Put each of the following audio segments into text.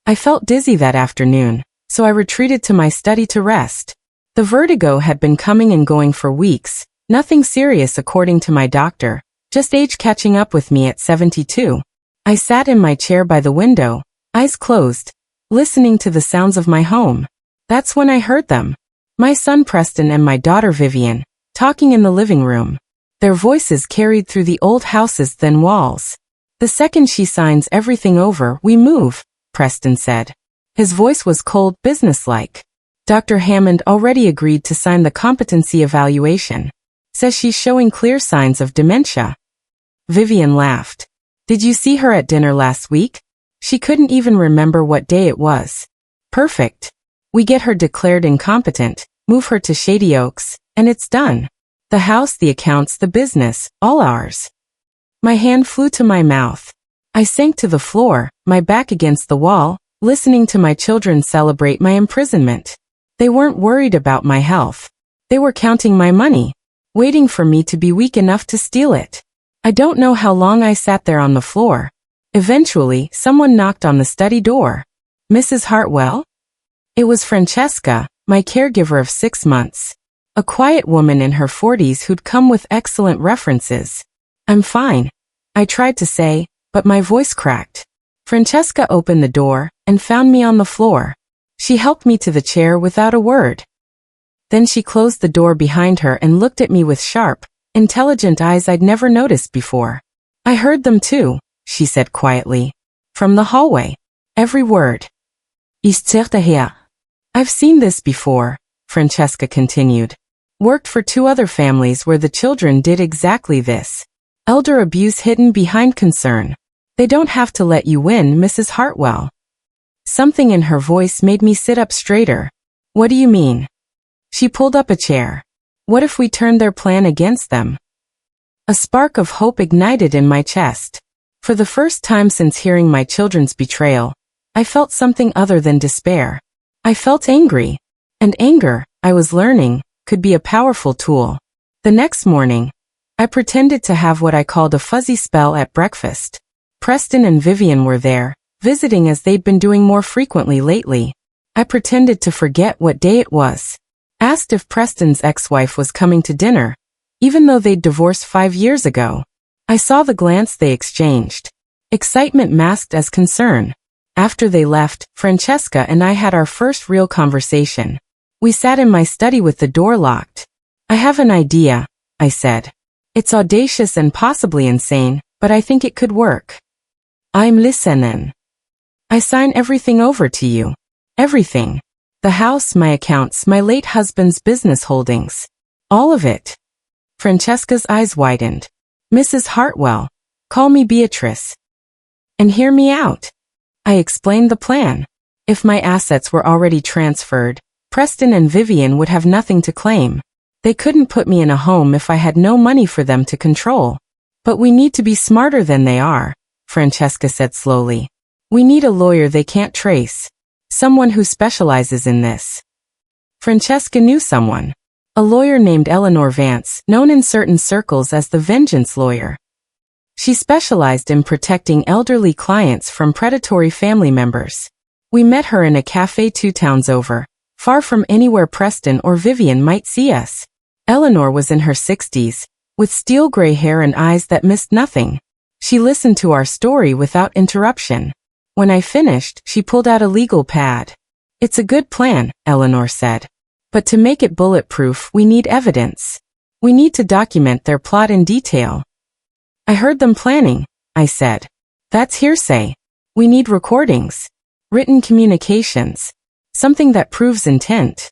I felt dizzy that afternoon, so I retreated to my study to rest. The vertigo had been coming and going for weeks, nothing serious according to my doctor, just age catching up with me at 72. I sat in my chair by the window, eyes closed, listening to the sounds of my home. That's when I heard them. My son Preston and my daughter Vivian, talking in the living room. Their voices carried through the old house's thin walls. The second she signs everything over, we move, Preston said. His voice was cold, businesslike. Dr. Hammond already agreed to sign the competency evaluation. Says she's showing clear signs of dementia. Vivian laughed. Did you see her at dinner last week? She couldn't even remember what day it was. Perfect. We get her declared incompetent, move her to Shady Oaks, and it's done. The house, the accounts, the business, all ours. My hand flew to my mouth. I sank to the floor, my back against the wall, listening to my children celebrate my imprisonment. They weren't worried about my health. They were counting my money, waiting for me to be weak enough to steal it. I don't know how long I sat there on the floor. Eventually, someone knocked on the study door. Mrs. Hartwell? It was Francesca, my caregiver of 6 months. A quiet woman in her 40s who'd come with excellent references. I'm fine, I tried to say, but my voice cracked. Francesca opened the door and found me on the floor. She helped me to the chair without a word. Then she closed the door behind her and looked at me with sharp, intelligent eyes I'd never noticed before. I heard them too, she said quietly. From the hallway. Every word. Ist her. I've seen this before, Francesca continued. Worked for 2 other families where the children did exactly this. Elder abuse hidden behind concern. They don't have to let you win, Mrs. Hartwell. Something in her voice made me sit up straighter. What do you mean? She pulled up a chair. What if we turned their plan against them? A spark of hope ignited in my chest. For the first time since hearing my children's betrayal, I felt something other than despair. I felt angry. And anger, I was learning, could be a powerful tool. The next morning, I pretended to have what I called a fuzzy spell at breakfast. Preston and Vivian were there, visiting as they'd been doing more frequently lately. I pretended to forget what day it was. Asked if Preston's ex-wife was coming to dinner, even though they'd divorced 5 years ago. I saw the glance they exchanged. Excitement masked as concern. After they left, Francesca and I had our first real conversation. We sat in my study with the door locked. I have an idea, I said. It's audacious and possibly insane, but I think it could work. I'm listening. I sign everything over to you. Everything. The house, my accounts, my late husband's business holdings. All of it. Francesca's eyes widened. Mrs. Hartwell, call me Beatrice. And hear me out. I explained the plan. If my assets were already transferred, Preston and Vivian would have nothing to claim. They couldn't put me in a home if I had no money for them to control. But we need to be smarter than they are, Francesca said slowly. We need a lawyer they can't trace. Someone who specializes in this. Francesca knew someone. A lawyer named Eleanor Vance, known in certain circles as the vengeance lawyer. She specialized in protecting elderly clients from predatory family members. We met her in a cafe 2 towns over, far from anywhere Preston or Vivian might see us. Eleanor was in her 60s, with steel gray hair and eyes that missed nothing. She listened to our story without interruption. When I finished, she pulled out a legal pad. It's a good plan, Eleanor said. But to make it bulletproof, we need evidence. We need to document their plot in detail. I heard them planning, I said. That's hearsay. We need recordings. Written communications. Something that proves intent.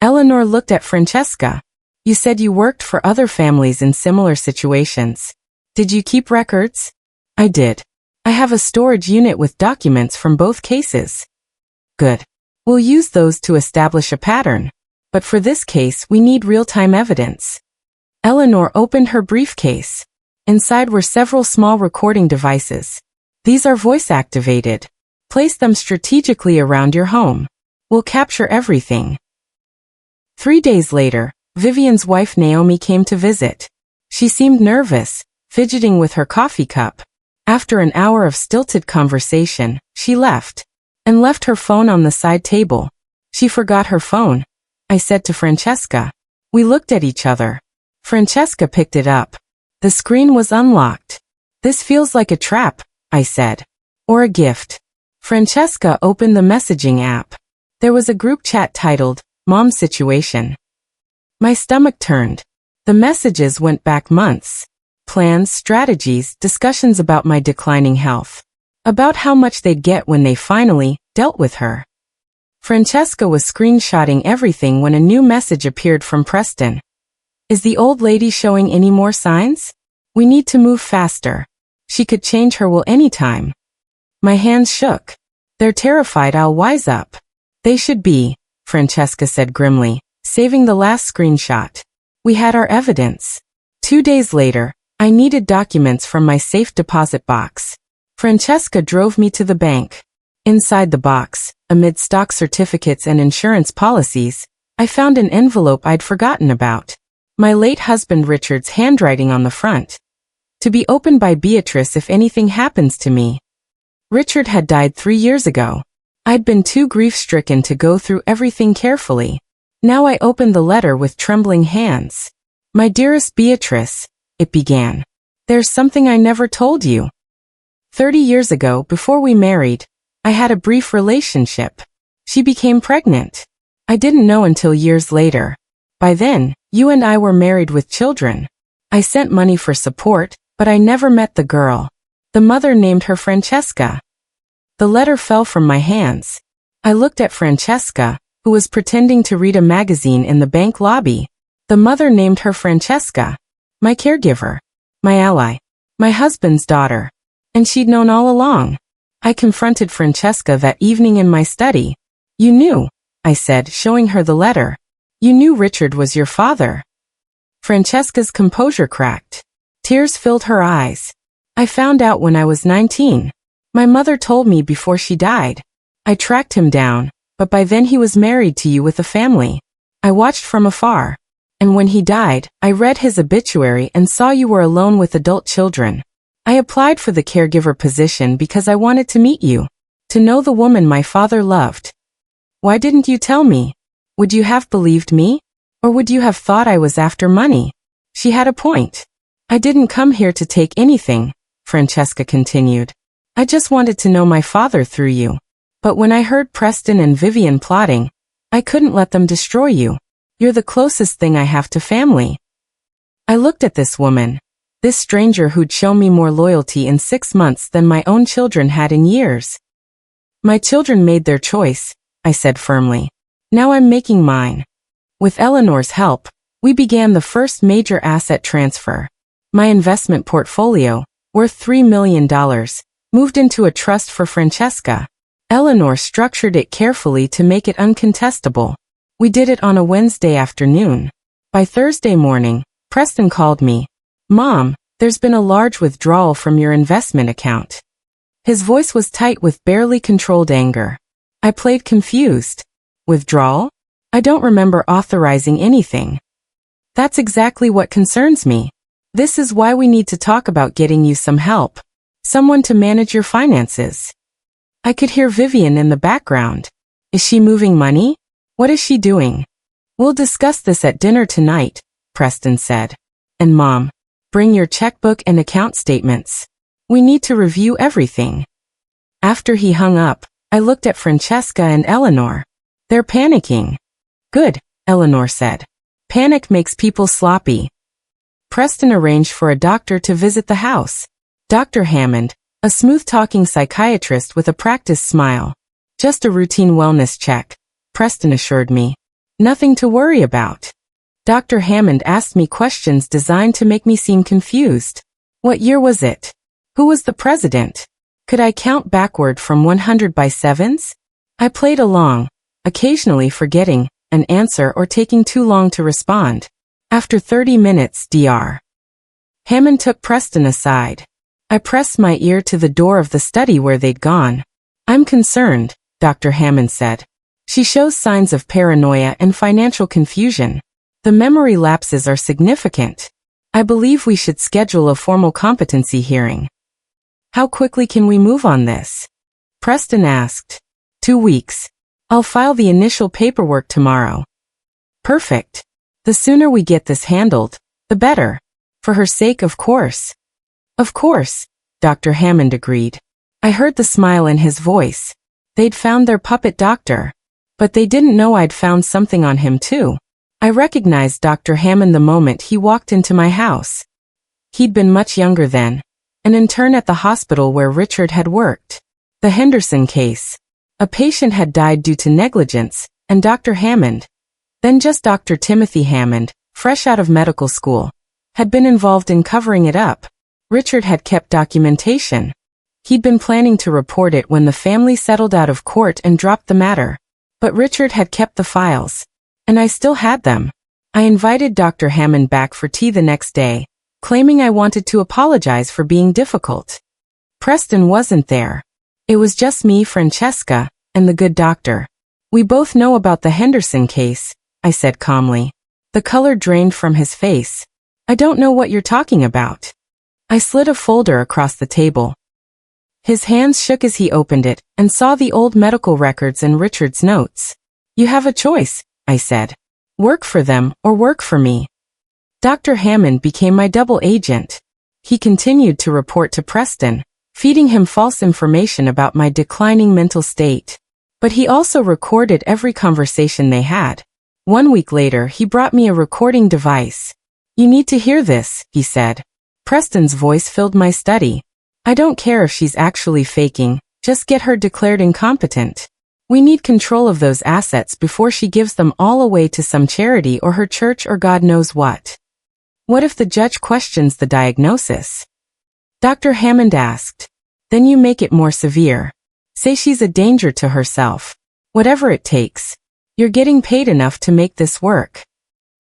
Eleanor looked at Francesca. You said you worked for other families in similar situations. Did you keep records? I did. I have a storage unit with documents from both cases. Good. We'll use those to establish a pattern. But for this case, we need real-time evidence. Eleanor opened her briefcase. Inside were several small recording devices. These are voice-activated. Place them strategically around your home. We'll capture everything. 3 days later, Vivian's wife Naomi came to visit. She seemed nervous, fidgeting with her coffee cup. After an hour of stilted conversation, she left. and left her phone on the side table. She forgot her phone, I said to Francesca. We looked at each other. Francesca picked it up. The screen was unlocked. This feels like a trap, I said. Or a gift. Francesca opened the messaging app. There was a group chat titled, Mom's Situation. My stomach turned. The messages went back months. Plans, strategies, discussions about my declining health. About how much they'd get when they finally dealt with her. Francesca was screenshotting everything when a new message appeared from Preston. Is the old lady showing any more signs? We need to move faster. She could change her will anytime. My hands shook. They're terrified I'll wise up. They should be, Francesca said grimly, saving the last screenshot. We had our evidence. 2 days later, I needed documents from my safe deposit box. Francesca drove me to the bank. Inside the box, amid stock certificates and insurance policies, I found an envelope I'd forgotten about. My late husband Richard's handwriting on the front. To be opened by Beatrice if anything happens to me. Richard had died 3 years ago. I'd been too grief-stricken to go through everything carefully. Now I opened the letter with trembling hands. My dearest Beatrice, it began. There's something I never told you. 30 years ago, before we married, I had a brief relationship. She became pregnant. I didn't know until years later. By then, you and I were married with children. I sent money for support, but I never met the girl. The mother named her Francesca. The letter fell from my hands. I looked at Francesca, who was pretending to read a magazine in the bank lobby. The mother named her Francesca. My caregiver. My ally. My husband's daughter. And she'd known all along. I confronted Francesca that evening in my study. You knew, I said, showing her the letter. You knew Richard was your father. Francesca's composure cracked. Tears filled her eyes. I found out when I was 19. My mother told me before she died. I tracked him down, but by then he was married to you with a family. I watched from afar. And when he died, I read his obituary and saw you were alone with adult children. I applied for the caregiver position because I wanted to meet you, to know the woman my father loved. Why didn't you tell me? Would you have believed me? Or would you have thought I was after money? She had a point. I didn't come here to take anything, Francesca continued. I just wanted to know my father through you. But when I heard Preston and Vivian plotting, I couldn't let them destroy you. You're the closest thing I have to family. I looked at this woman. This stranger who'd shown me more loyalty in 6 months than my own children had in years. My children made their choice, I said firmly. Now I'm making mine. With Eleanor's help, we began the first major asset transfer. My investment portfolio, worth $3 million, moved into a trust for Francesca. Eleanor structured it carefully to make it uncontestable. We did it on a Wednesday afternoon. By Thursday morning, Preston called me. Mom, there's been a large withdrawal from your investment account. His voice was tight with barely controlled anger. I played confused. Withdrawal? I don't remember authorizing anything. That's exactly what concerns me. This is why we need to talk about getting you some help. Someone to manage your finances. I could hear Vivian in the background. Is she moving money? What is she doing? We'll discuss this at dinner tonight, Preston said. And Mom, bring your checkbook and account statements. We need to review everything. After he hung up, I looked at Francesca and Eleanor. They're panicking. Good, Eleanor said. Panic makes people sloppy. Preston arranged for a doctor to visit the house. Dr. Hammond, a smooth-talking psychiatrist with a practiced smile. Just a routine wellness check, Preston assured me. Nothing to worry about. Dr. Hammond asked me questions designed to make me seem confused. What year was it? Who was the president? Could I count backward from 100 by sevens? I played along, occasionally forgetting an answer or taking too long to respond. After 30 minutes, Dr. Hammond took Preston aside. I pressed my ear to the door of the study where they'd gone. I'm concerned, Dr. Hammond said. She shows signs of paranoia and financial confusion. The memory lapses are significant. I believe we should schedule a formal competency hearing. How quickly can we move on this? Preston asked. 2 weeks. I'll file the initial paperwork tomorrow. Perfect. The sooner we get this handled, the better. For her sake, of course. Of course, Dr. Hammond agreed. I heard the smile in his voice. They'd found their puppet doctor. But they didn't know I'd found something on him too. I recognized Dr. Hammond the moment he walked into my house. He'd been much younger then, an intern at the hospital where Richard had worked. The Henderson case. A patient had died due to negligence, and Dr. Hammond, then just Dr. Timothy Hammond, fresh out of medical school, had been involved in covering it up. Richard had kept documentation. He'd been planning to report it when the family settled out of court and dropped the matter. But Richard had kept the files. And I still had them. I invited Dr. Hammond back for tea the next day, claiming I wanted to apologize for being difficult. Preston wasn't there. It was just me, Francesca, and the good doctor. We both know about the Henderson case, I said calmly. The color drained from his face. I don't know what you're talking about. I slid a folder across the table. His hands shook as he opened it, and saw the old medical records and Richard's notes. You have a choice, I said. Work for them, or work for me. Dr. Hammond became my double agent. He continued to report to Preston, feeding him false information about my declining mental state. But he also recorded every conversation they had. 1 week later, he brought me a recording device. You need to hear this, he said. Preston's voice filled my study. I don't care if she's actually faking, just get her declared incompetent. We need control of those assets before she gives them all away to some charity or her church or God knows what. What if the judge questions the diagnosis? Dr. Hammond asked. Then you make it more severe. Say she's a danger to herself. Whatever it takes. You're getting paid enough to make this work.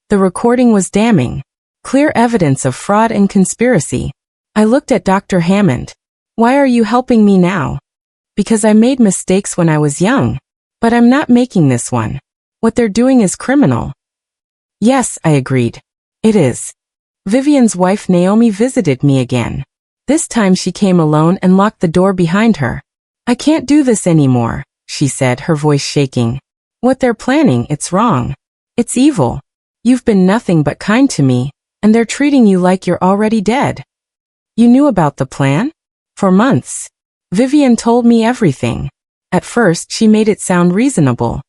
The recording was damning. Clear evidence of fraud and conspiracy. I looked at Dr. Hammond. Why are you helping me now? Because I made mistakes when I was young. But I'm not making this one. What they're doing is criminal. Yes, I agreed. It is. Vivian's wife Naomi visited me again. This time she came alone and locked the door behind her. I can't do this anymore, she said, her voice shaking. What they're planning, it's wrong. It's evil. You've been nothing but kind to me, and they're treating you like you're already dead. You knew about the plan? For months. Vivian told me everything. At first she made it sound reasonable.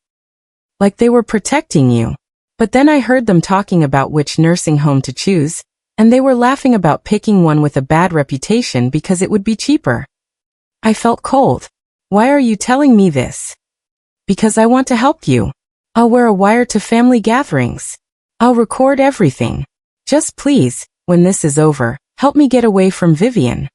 Like they were protecting you. But then I heard them talking about which nursing home to choose, and they were laughing about picking one with a bad reputation because it would be cheaper. I felt cold. Why are you telling me this? Because I want to help you. I'll wear a wire to family gatherings. I'll record everything. Just please, when this is over, help me get away from Vivian.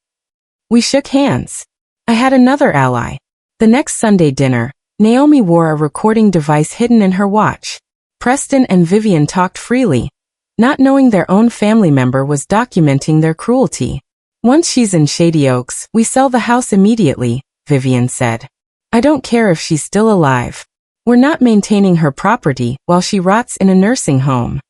We shook hands. I had another ally. The next Sunday dinner, Naomi wore a recording device hidden in her watch. Preston and Vivian talked freely, not knowing their own family member was documenting their cruelty. Once she's in Shady Oaks, we sell the house immediately, Vivian said. I don't care if she's still alive. We're not maintaining her property while she rots in a nursing home.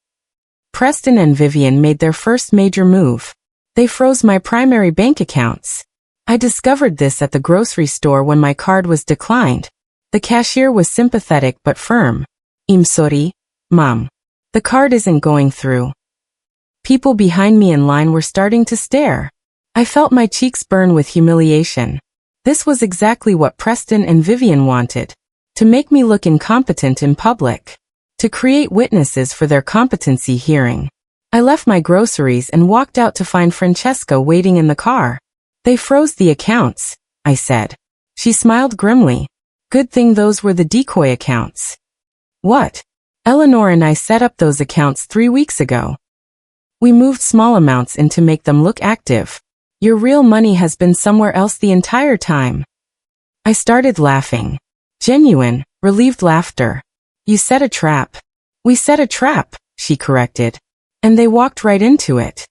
Preston and Vivian made their first major move. They froze my primary bank accounts. I discovered this at the grocery store when my card was declined. The cashier was sympathetic but firm. I'm sorry, Mom. The card isn't going through. People behind me in line were starting to stare. I felt my cheeks burn with humiliation. This was exactly what Preston and Vivian wanted. To make me look incompetent in public. To create witnesses for their competency hearing. I left my groceries and walked out to find Francesca waiting in the car. They froze the accounts, I said. She smiled grimly. Good thing those were the decoy accounts. What? Eleanor and I set up those accounts 3 weeks ago. We moved small amounts in to make them look active. Your real money has been somewhere else the entire time. I started laughing. Genuine, relieved laughter. You set a trap. We set a trap, she corrected. And they walked right into it.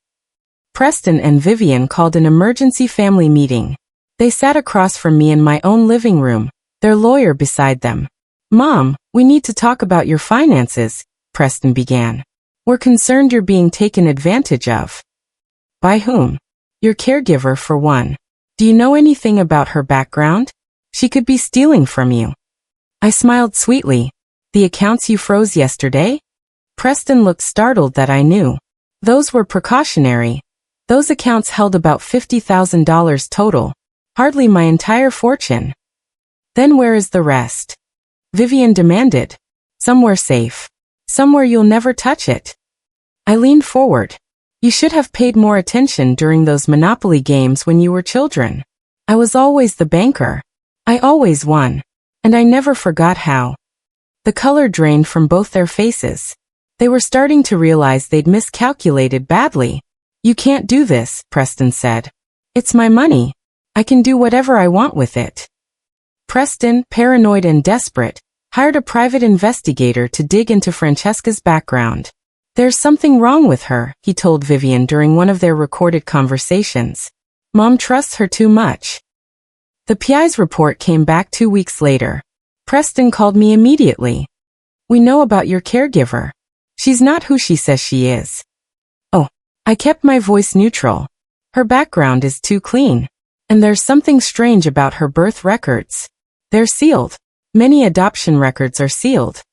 Preston and Vivian called an emergency family meeting. They sat across from me in my own living room, their lawyer beside them. Mom, we need to talk about your finances, Preston began. We're concerned you're being taken advantage of. By whom? Your caregiver, for one. Do you know anything about her background? She could be stealing from you. I smiled sweetly. The accounts you froze yesterday? Preston looked startled that I knew. Those were precautionary. Those accounts held about $50,000 total. Hardly my entire fortune. Then where is the rest? Vivian demanded. Somewhere safe. Somewhere you'll never touch it. I leaned forward. You should have paid more attention during those Monopoly games when you were children. I was always the banker. I always won. And I never forgot how. The color drained from both their faces. They were starting to realize they'd miscalculated badly. You can't do this, Preston said. It's my money. I can do whatever I want with it. Preston, paranoid and desperate, hired a private investigator to dig into Francesca's background. There's something wrong with her, he told Vivian during one of their recorded conversations. Mom trusts her too much. The PI's report came back 2 weeks later. Preston called me immediately. We know about your caregiver. She's not who she says she is. Oh, I kept my voice neutral. Her background is too clean. And there's something strange about her birth records. They're sealed. Many adoption records are sealed.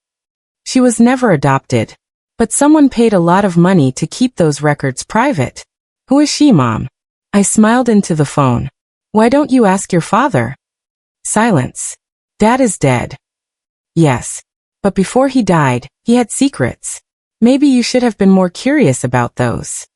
She was never adopted. But someone paid a lot of money to keep those records private. Who is she, Mom? I smiled into the phone. Why don't you ask your father? Silence. Dad is dead. Yes. But before he died, he had secrets. Maybe you should have been more curious about those.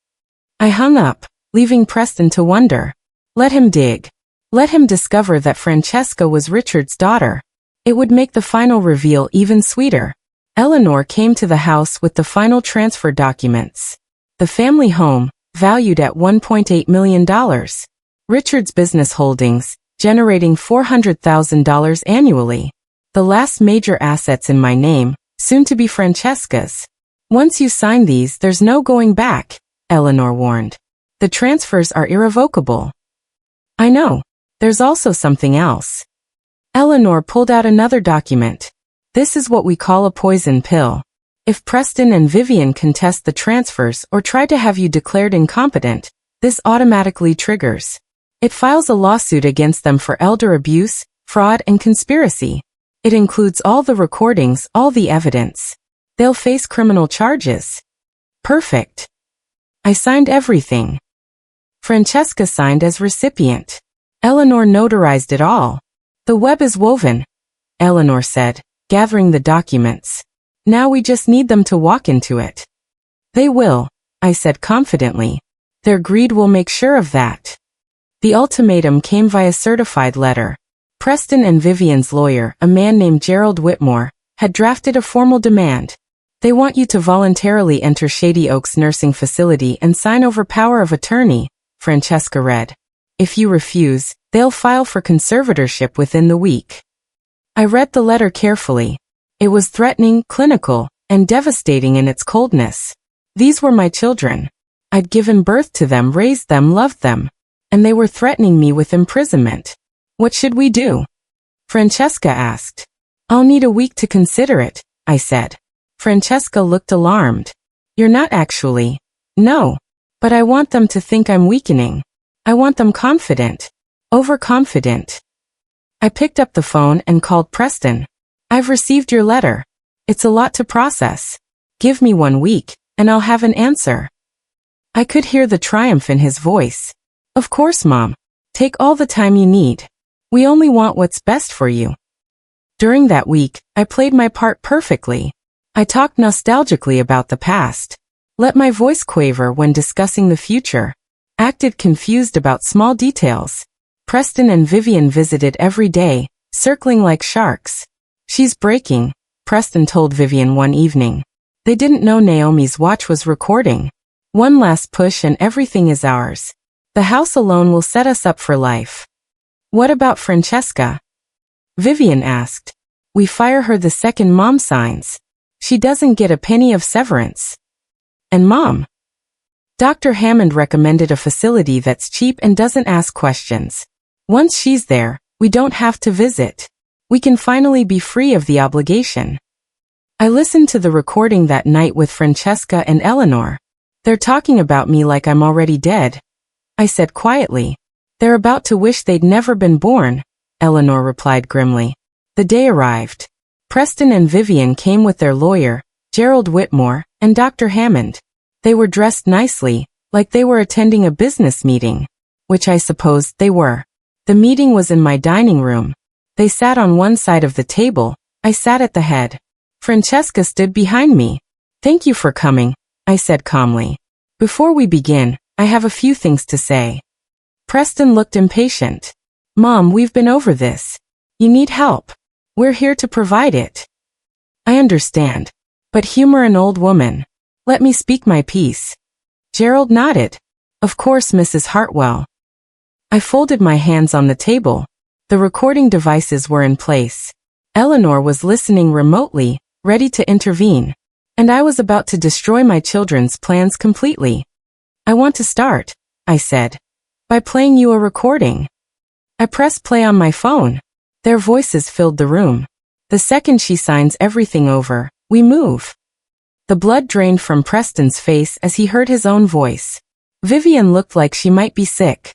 I hung up, leaving Preston to wonder. Let him dig. Let him discover that Francesca was Richard's daughter. It would make the final reveal even sweeter. Eleanor came to the house with the final transfer documents. The family home, valued at $1.8 million. Richard's business holdings, generating $400,000 annually. The last major assets in my name, soon to be Francesca's. Once you sign these, there's no going back, Eleanor warned. The transfers are irrevocable. I know. There's also something else. Eleanor pulled out another document. This is what we call a poison pill. If Preston and Vivian contest the transfers or try to have you declared incompetent, this automatically triggers. It files a lawsuit against them for elder abuse, fraud, and conspiracy. It includes all the recordings, all the evidence. They'll face criminal charges. Perfect. I signed everything. Francesca signed as recipient. Eleanor notarized it all. The web is woven, Eleanor said, gathering the documents. Now we just need them to walk into it. They will, I said confidently. Their greed will make sure of that. The ultimatum came via certified letter. Preston and Vivian's lawyer, a man named Gerald Whitmore, had drafted a formal demand. They want you to voluntarily enter Shady Oaks nursing facility and sign over power of attorney, Francesca read. If you refuse, they'll file for conservatorship within the week. I read the letter carefully. It was threatening, clinical, and devastating in its coldness. These were my children. I'd given birth to them, raised them, loved them. And they were threatening me with imprisonment. What should we do? Francesca asked. I'll need a week to consider it, I said. Francesca looked alarmed. You're not actually. No. But I want them to think I'm weakening. I want them confident. Overconfident. I picked up the phone and called Preston. I've received your letter. It's a lot to process. Give me 1 week, and I'll have an answer. I could hear the triumph in his voice. Of course, Mom. Take all the time you need. We only want what's best for you. During that week, I played my part perfectly. I talked nostalgically about the past. Let my voice quaver when discussing the future. Acted confused about small details. Preston and Vivian visited every day, circling like sharks. She's breaking, Preston told Vivian one evening. They didn't know Naomi's watch was recording. One last push and everything is ours. The house alone will set us up for life. What about Francesca? Vivian asked. We fire her the second Mom signs. She doesn't get a penny of severance. And Mom? Dr. Hammond recommended a facility that's cheap and doesn't ask questions. Once she's there, we don't have to visit. We can finally be free of the obligation. I listened to the recording that night with Francesca and Eleanor. They're talking about me like I'm already dead. I said quietly. They're about to wish they'd never been born, Eleanor replied grimly. The day arrived. Preston and Vivian came with their lawyer, Gerald Whitmore, and Dr. Hammond. They were dressed nicely, like they were attending a business meeting, which I supposed they were. The meeting was in my dining room. They sat on one side of the table. I sat at the head. Francesca stood behind me. "Thank you for coming," I said calmly. "Before we begin, I have a few things to say." Preston looked impatient. "Mom, we've been over this. You need help. We're here to provide it." "I understand. But humor an old woman. Let me speak my piece." Gerald nodded. "Of course, Mrs. Hartwell." I folded my hands on the table. The recording devices were in place. Eleanor was listening remotely, ready to intervene. And I was about to destroy my children's plans completely. "I want to start," I said, "by playing you a recording." I pressed play on my phone. Their voices filled the room. The second she signs everything over, we move. The blood drained from Preston's face as he heard his own voice. Vivian looked like she might be sick.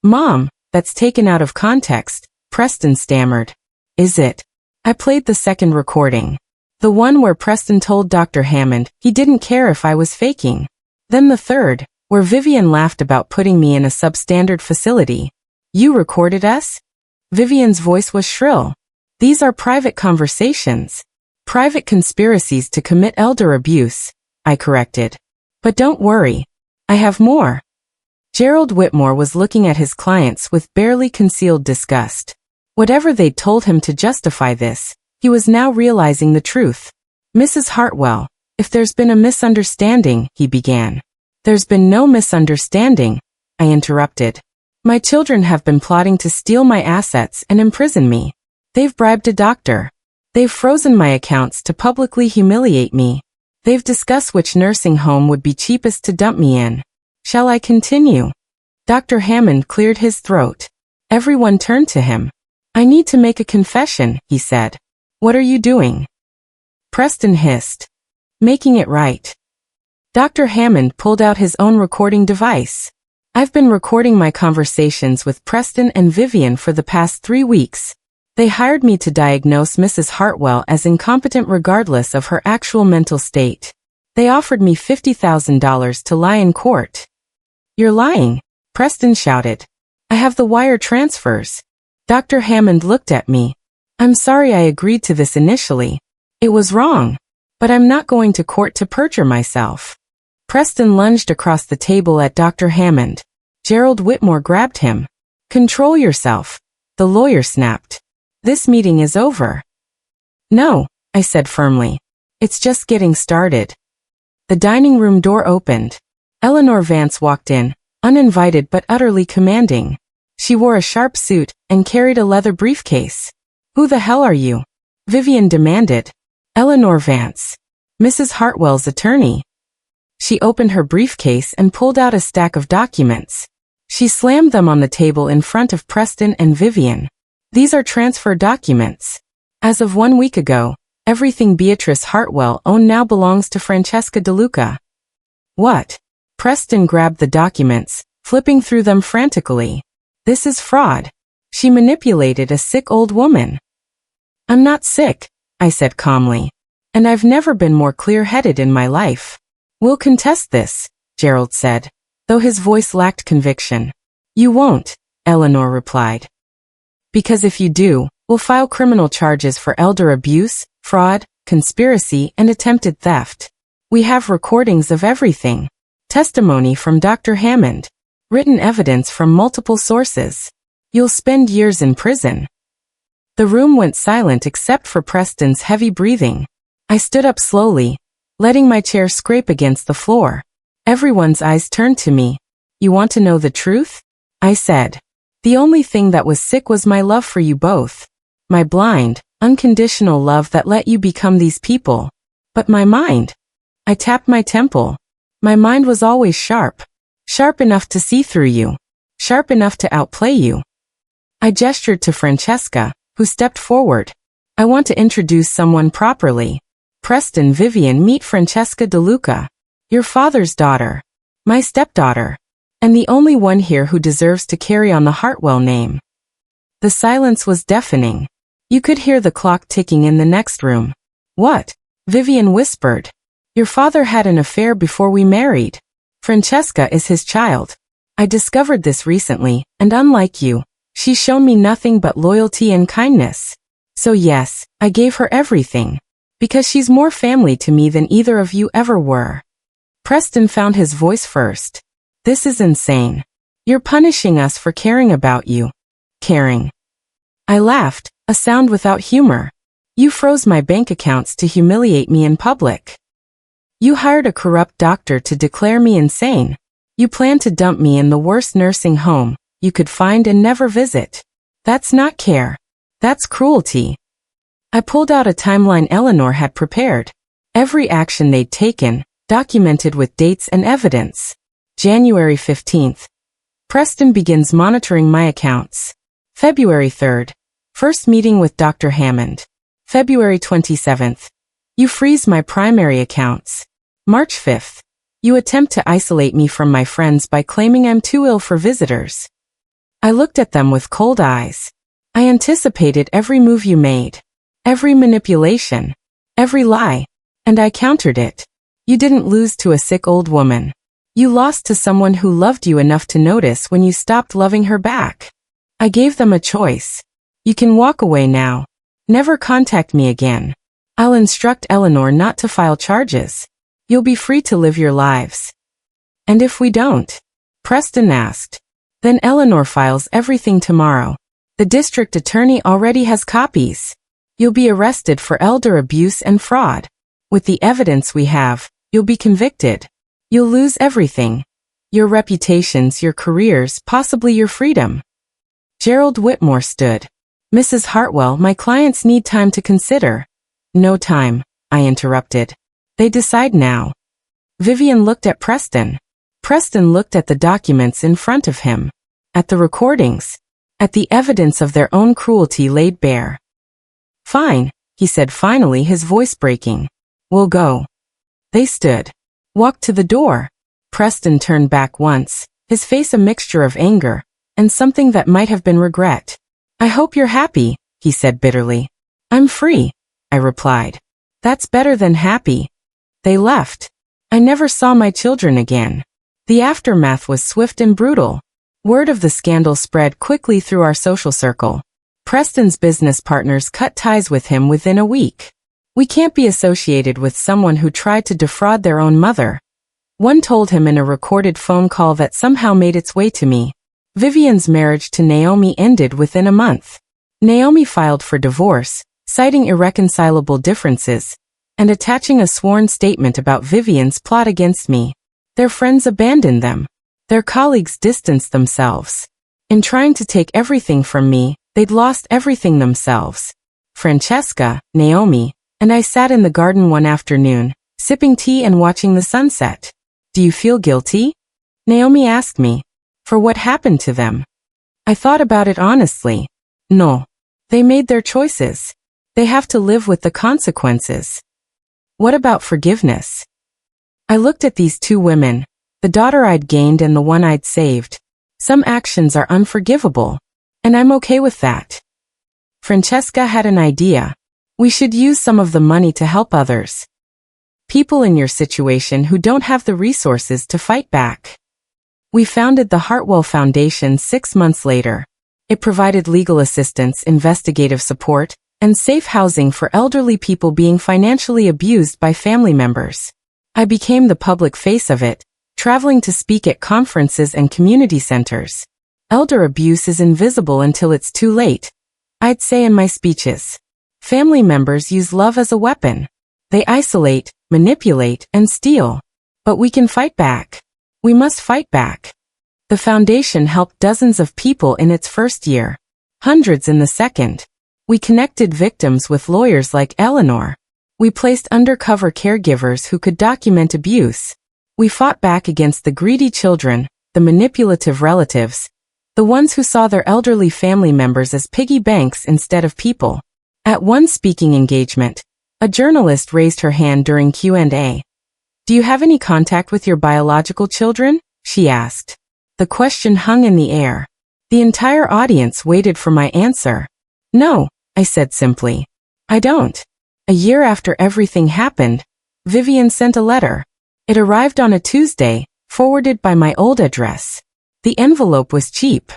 "Mom, that's taken out of context," Preston stammered. "Is it?" I played the second recording. The one where Preston told Dr. Hammond he didn't care if I was faking. Then the third, where Vivian laughed about putting me in a substandard facility. "You recorded us?" Vivian's voice was shrill. "These are private conversations. Private conspiracies to commit elder abuse," I corrected. "But don't worry. I have more." Gerald Whitmore was looking at his clients with barely concealed disgust. Whatever they'd told him to justify this, he was now realizing the truth. "Mrs. Hartwell, if there's been a misunderstanding," he began. "There's been no misunderstanding," I interrupted. "My children have been plotting to steal my assets and imprison me. They've bribed a doctor. They've frozen my accounts to publicly humiliate me. They've discussed which nursing home would be cheapest to dump me in. Shall I continue?" Dr. Hammond cleared his throat. Everyone turned to him. "I need to make a confession," he said. "What are you doing?" Preston hissed. "Making it right." Dr. Hammond pulled out his own recording device. "I've been recording my conversations with Preston and Vivian for the past 3 weeks. They hired me to diagnose Mrs. Hartwell as incompetent regardless of her actual mental state. They offered me $50,000 to lie in court." "You're lying," Preston shouted. "I have the wire transfers." Dr. Hammond looked at me. "I'm sorry I agreed to this initially. It was wrong. But I'm not going to court to perjure myself." Preston lunged across the table at Dr. Hammond. Gerald Whitmore grabbed him. "Control yourself," the lawyer snapped. "This meeting is over." "No," I said firmly. "It's just getting started." The dining room door opened. Eleanor Vance walked in, uninvited but utterly commanding. She wore a sharp suit and carried a leather briefcase. "Who the hell are you?" Vivian demanded. "Eleanor Vance, Mrs. Hartwell's attorney." She opened her briefcase and pulled out a stack of documents. She slammed them on the table in front of Preston and Vivian. "These are transfer documents. As of 1 week ago, everything Beatrice Hartwell owned now belongs to Francesca DeLuca." "What?" Preston grabbed the documents, flipping through them frantically. "This is fraud. She manipulated a sick old woman." "I'm not sick," I said calmly. "And I've never been more clear-headed in my life." "We'll contest this," Gerald said, though his voice lacked conviction. "You won't," Eleanor replied. "Because if you do, we'll file criminal charges for elder abuse, fraud, conspiracy, and attempted theft. We have recordings of everything. Testimony from Dr. Hammond. Written evidence from multiple sources. You'll spend years in prison." The room went silent except for Preston's heavy breathing. I stood up slowly, letting my chair scrape against the floor. Everyone's eyes turned to me. "You want to know the truth?" I said. "The only thing that was sick was my love for you both. My blind, unconditional love that let you become these people. But my mind." I tapped my temple. "My mind was always sharp. Sharp enough to see through you. Sharp enough to outplay you." I gestured to Francesca, who stepped forward. "I want to introduce someone properly. Preston, Vivian, meet Francesca DeLuca. Your father's daughter. My stepdaughter. And the only one here who deserves to carry on the Hartwell name." The silence was deafening. You could hear the clock ticking in the next room. What? Vivian whispered. Your father had an affair before we married. Francesca is his child. I discovered this recently, and unlike you, she's shown me nothing but loyalty and kindness. So yes, I gave her everything. Because she's more family to me than either of you ever were. Preston found his voice first. This is insane. You're punishing us for caring about you. Caring. I laughed, a sound without humor. You froze my bank accounts to humiliate me in public. You hired a corrupt doctor to declare me insane. You planned to dump me in the worst nursing home you could find and never visit. That's not care. That's cruelty. I pulled out a timeline Eleanor had prepared. Every action they'd taken, documented with dates and evidence. January 15th. Preston begins monitoring my accounts. February 3rd. First meeting with Dr. Hammond. February 27th. You freeze my primary accounts. March 5th. You attempt to isolate me from my friends by claiming I'm too ill for visitors. I looked at them with cold eyes. I anticipated every move you made. Every manipulation. Every lie. And I countered it. You didn't lose to a sick old woman. You lost to someone who loved you enough to notice when you stopped loving her back. I gave them a choice. You can walk away now. Never contact me again. I'll instruct Eleanor not to file charges. You'll be free to live your lives. And if we don't? Preston asked. Then Eleanor files everything tomorrow. The district attorney already has copies. You'll be arrested for elder abuse and fraud. With the evidence we have, you'll be convicted. You'll lose everything. Your reputations, your careers, possibly your freedom. Gerald Whitmore stood. Mrs. Hartwell, my clients need time to consider. No time, I interrupted. They decide now. Vivian looked at Preston. Preston looked at the documents in front of him. At the recordings. At the evidence of their own cruelty laid bare. Fine, he said finally, his voice breaking. We'll go. They stood. Walked to the door. Preston turned back once, his face a mixture of anger, and something that might have been regret. I hope you're happy, he said bitterly. I'm free, I replied. That's better than happy. They left. I never saw my children again. The aftermath was swift and brutal. Word of the scandal spread quickly through our social circle. Preston's business partners cut ties with him within a week. We can't be associated with someone who tried to defraud their own mother. One told him in a recorded phone call that somehow made its way to me. Vivian's marriage to Naomi ended within a month. Naomi filed for divorce, citing irreconcilable differences, and attaching a sworn statement about Vivian's plot against me. Their friends abandoned them. Their colleagues distanced themselves. In trying to take everything from me, they'd lost everything themselves. Francesca, Naomi, and I sat in the garden one afternoon, sipping tea and watching the sunset. Do you feel guilty? Naomi asked me. For what happened to them? I thought about it honestly. No. They made their choices. They have to live with the consequences. What about forgiveness? I looked at these two women, the daughter I'd gained and the one I'd saved. Some actions are unforgivable, and I'm okay with that. Francesca had an idea. We should use some of the money to help others. People in your situation who don't have the resources to fight back. We founded the Hartwell Foundation 6 months later. It provided legal assistance, investigative support, and safe housing for elderly people being financially abused by family members. I became the public face of it, traveling to speak at conferences and community centers. Elder abuse is invisible until it's too late, I'd say in my speeches. Family members use love as a weapon. They isolate, manipulate, and steal. But we can fight back. We must fight back. The foundation helped dozens of people in its first year, hundreds in the second. We connected victims with lawyers like Eleanor. We placed undercover caregivers who could document abuse. We fought back against the greedy children, the manipulative relatives, the ones who saw their elderly family members as piggy banks instead of people. At one speaking engagement, a journalist raised her hand during Q&A. Do you have any contact with your biological children? She asked. The question hung in the air. The entire audience waited for my answer. No, I said simply. I don't. A year after everything happened, Vivian sent a letter. It arrived on a Tuesday, forwarded by my old address. The envelope was cheap.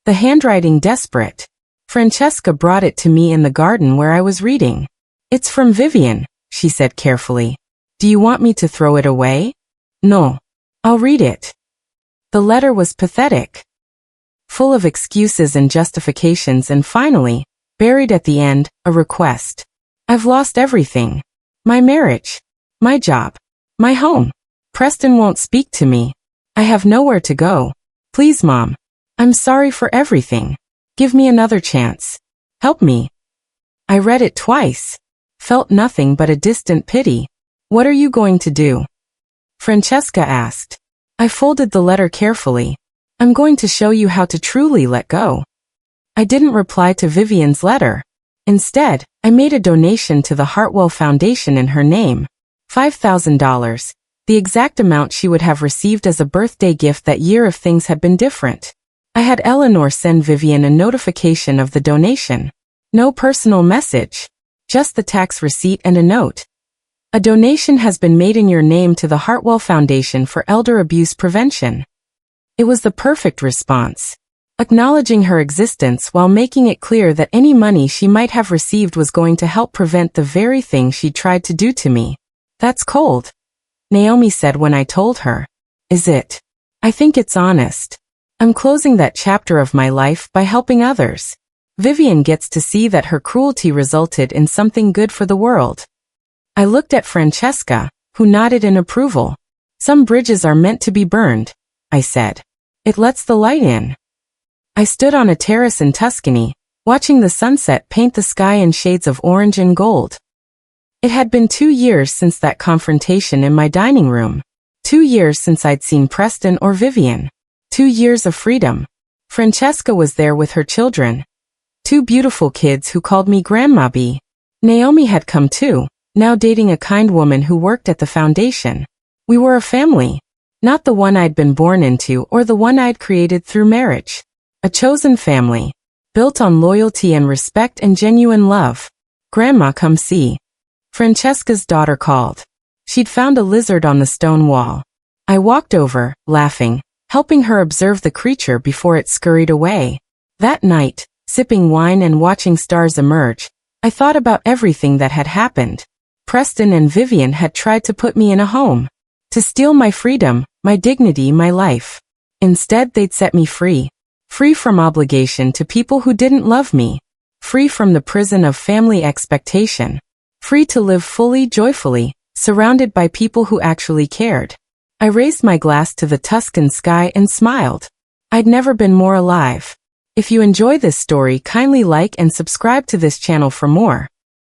The handwriting desperate. Francesca brought it to me in the garden where I was reading. It's from Vivian, she said carefully. Do you want me to throw it away? No. I'll read it. The letter was pathetic. Full of excuses and justifications, and finally, buried at the end, a request. I've lost everything. My marriage. My job. My home. Preston won't speak to me. I have nowhere to go. Please, Mom. I'm sorry for everything. Give me another chance. Help me. I read it twice. Felt nothing but a distant pity. What are you going to do? Francesca asked. I folded the letter carefully. I'm going to show you how to truly let go. I didn't reply to Vivian's letter. Instead, I made a donation to the Hartwell Foundation in her name. $5,000, the exact amount she would have received as a birthday gift that year if things had been different. I had Eleanor send Vivian a notification of the donation. No personal message. Just the tax receipt and a note. A donation has been made in your name to the Hartwell Foundation for Elder Abuse Prevention. It was the perfect response. Acknowledging her existence while making it clear that any money she might have received was going to help prevent the very thing she tried to do to me. That's cold, Naomi said when I told her. Is it? I think it's honest. I'm closing that chapter of my life by helping others. Vivian gets to see that her cruelty resulted in something good for the world. I looked at Francesca, who nodded in approval. Some bridges are meant to be burned, I said. It lets the light in. I stood on a terrace in Tuscany, watching the sunset paint the sky in shades of orange and gold. It had been 2 years since that confrontation in my dining room. 2 years since I'd seen Preston or Vivian. 2 years of freedom. Francesca was there with her children. 2 beautiful kids who called me Grandma B. Naomi had come too, now dating a kind woman who worked at the foundation. We were a family. Not the one I'd been born into or the one I'd created through marriage. A chosen family. Built on loyalty and respect and genuine love. Grandma, come see. Francesca's daughter called. She'd found a lizard on the stone wall. I walked over, laughing, helping her observe the creature before it scurried away. That night, sipping wine and watching stars emerge, I thought about everything that had happened. Preston and Vivian had tried to put me in a home. To steal my freedom, my dignity, my life. Instead, they'd set me free. Free from obligation to people who didn't love me. Free from the prison of family expectation. Free to live fully, joyfully, surrounded by people who actually cared. I raised my glass to the Tuscan sky and smiled. I'd never been more alive. If you enjoy this story, kindly like and subscribe to this channel for more.